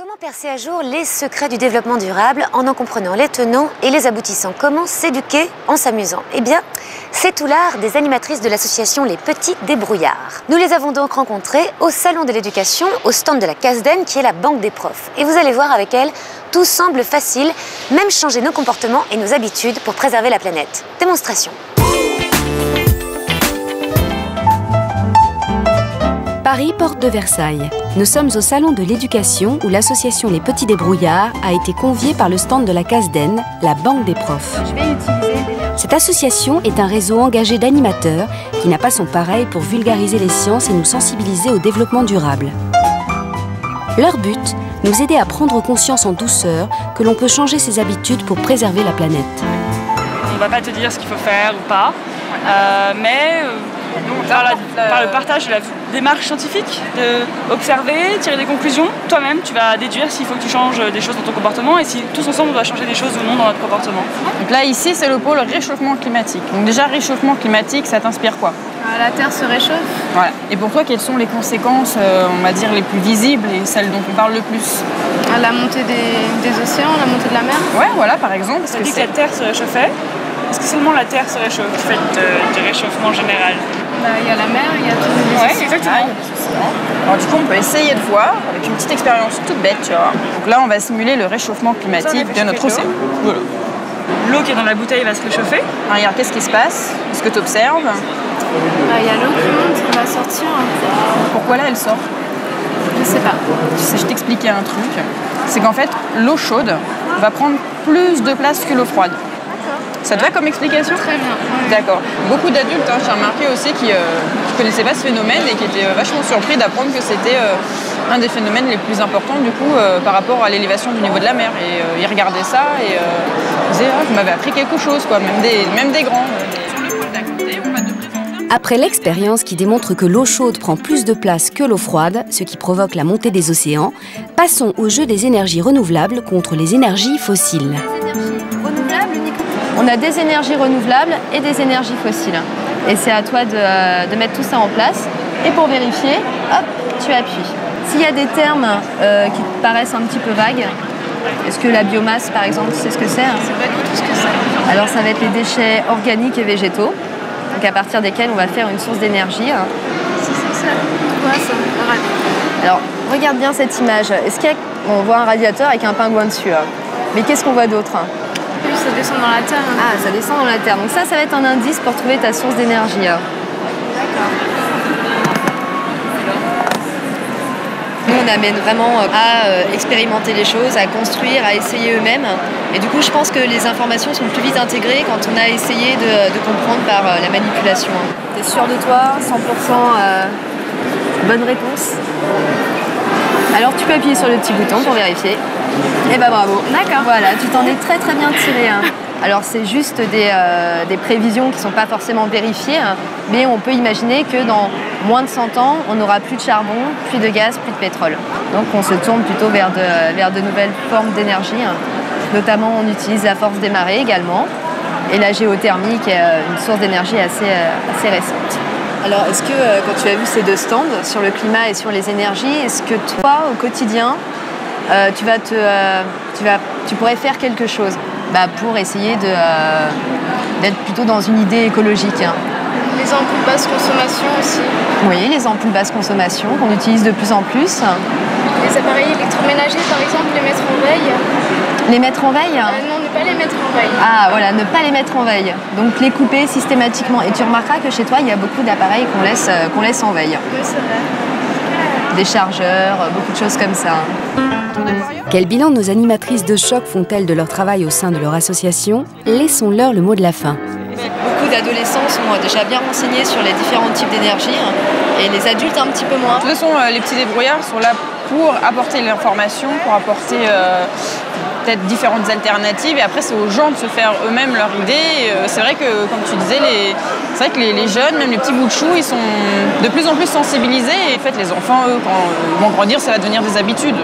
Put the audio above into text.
Comment percer à jour les secrets du développement durable en comprenant les tenants et les aboutissants? Comment s'éduquer en s'amusant? Eh bien, c'est tout l'art des animatrices de l'association Les Petits Débrouillards. Nous les avons donc rencontrées au Salon de l'Éducation, au stand de la CASDEN, qui est la banque des profs. Et vous allez voir avec elles, tout semble facile, même changer nos comportements et nos habitudes pour préserver la planète. Démonstration. Paris, porte de Versailles. Nous sommes au Salon de l'Éducation où l'association Les Petits Débrouillards a été conviée par le stand de la CASDEN, la banque des profs. Cette association est un réseau engagé d'animateurs qui n'a pas son pareil pour vulgariser les sciences et nous sensibiliser au développement durable. Leur but, nous aider à prendre conscience en douceur que l'on peut changer ses habitudes pour préserver la planète. On ne va pas te dire ce qu'il faut faire ou pas, mais par le partage de la démarche scientifique, d'observer, tirer des conclusions, toi-même tu vas déduire s'il faut que tu changes des choses dans ton comportement et si tous ensemble on doit changer des choses ou non dans notre comportement. Donc là ici c'est le pôle réchauffement climatique. Donc déjà réchauffement climatique, ça t'inspire quoi? La Terre se réchauffe. Voilà. Et pour toi quelles sont les conséquences, on va dire les plus visibles et celles dont on parle le plus? La montée des océans, la montée de la mer. Ouais voilà par exemple. Ça dit que la Terre se réchauffait. Est-ce que seulement la Terre se réchauffe du fait du réchauffement général? Il y a la mer, il y a tous les océans. Exactement. Alors du coup on peut essayer de voir avec une petite expérience toute bête, tu vois. Donc là on va simuler le réchauffement climatique de notre océan. Voilà. L'eau qui est dans la bouteille va se réchauffer. Alors, regarde, qu'est-ce qui se passe? Est-ce que tu observes? Il y a l'eau qui monte, qui va sortir. Pourquoi là elle sort? Je sais pas. Tu sais, je t'expliquais un truc. C'est qu'en fait l'eau chaude va prendre plus de place que l'eau froide. Ça te va comme explication? Très bien. Oui. D'accord. Beaucoup d'adultes, j'ai remarqué aussi, qui ne connaissaient pas ce phénomène et qui étaient vachement surpris d'apprendre que c'était un des phénomènes les plus importants du coup par rapport à l'élévation du niveau de la mer. Et ils regardaient ça et ils disaient vous m'avez appris quelque chose, quoi. Même des grands. Sur le pôle d'à côté, on va te présenter. Après l'expérience qui démontre que l'eau chaude prend plus de place que l'eau froide, ce qui provoque la montée des océans, passons au jeu des énergies renouvelables contre les énergies fossiles. On a des énergies renouvelables et des énergies fossiles. Et c'est à toi de mettre tout ça en place. Et pour vérifier, hop, tu appuies. S'il y a des termes qui te paraissent un petit peu vagues, est-ce que la biomasse, par exemple, tu sais ce que c'est? C'est pas du tout ce que c'est. Alors, ça va être les déchets organiques et végétaux, donc à partir desquels on va faire une source d'énergie. C'est ça. Quoi ça? Alors, regarde bien cette image. On voit un radiateur avec un pingouin dessus. Mais qu'est-ce qu'on voit d'autre? Oui, ça descend dans la terre. Ah, ça descend dans la terre. Donc ça va être un indice pour trouver ta source d'énergie. D'accord. Nous, on amène vraiment à expérimenter les choses, à construire, à essayer eux-mêmes. Et du coup, je pense que les informations sont plus vite intégrées quand on a essayé de comprendre par la manipulation. T'es sûr de toi? 100% bonne réponse? Alors, tu peux appuyer sur le petit bouton pour vérifier. Et bah bravo. D'accord. Voilà, tu t'en es très très bien tiré. Alors c'est juste des prévisions qui ne sont pas forcément vérifiées, mais on peut imaginer que dans moins de 100 ans, on n'aura plus de charbon, plus de gaz, plus de pétrole. Donc on se tourne plutôt vers de nouvelles formes d'énergie. Notamment on utilise la force des marées également, et la géothermie qui est une source d'énergie assez récente. Alors est-ce que quand tu as vu ces deux stands sur le climat et sur les énergies, est-ce que toi au quotidien, tu pourrais faire quelque chose pour essayer d'être plutôt dans une idée écologique? Les ampoules basse consommation aussi. Oui, les ampoules basse consommation qu'on utilise de plus en plus. Les appareils électroménagers, par exemple, les mettre en veille. Les mettre en veille? Non, ne pas les mettre en veille. Ah, voilà, ne pas les mettre en veille. Donc les couper systématiquement. Et tu remarqueras que chez toi, il y a beaucoup d'appareils qu'on laisse en veille. Oui, c'est vrai. Des chargeurs, beaucoup de choses comme ça. Quel bilan nos animatrices de choc font-elles de leur travail au sein de leur association? Laissons-leur le mot de la fin. Beaucoup d'adolescents sont déjà bien renseignés sur les différents types d'énergie et les adultes un petit peu moins. De toute façon, les petits débrouillards sont là pour apporter l'information, pour apporter peut-être différentes alternatives et après c'est aux gens de se faire eux-mêmes leur idée. C'est vrai que, comme tu disais, c'est vrai que les jeunes, même les petits bouts de chou, ils sont de plus en plus sensibilisés et en fait les enfants, eux, quand ils vont grandir, ça va devenir des habitudes.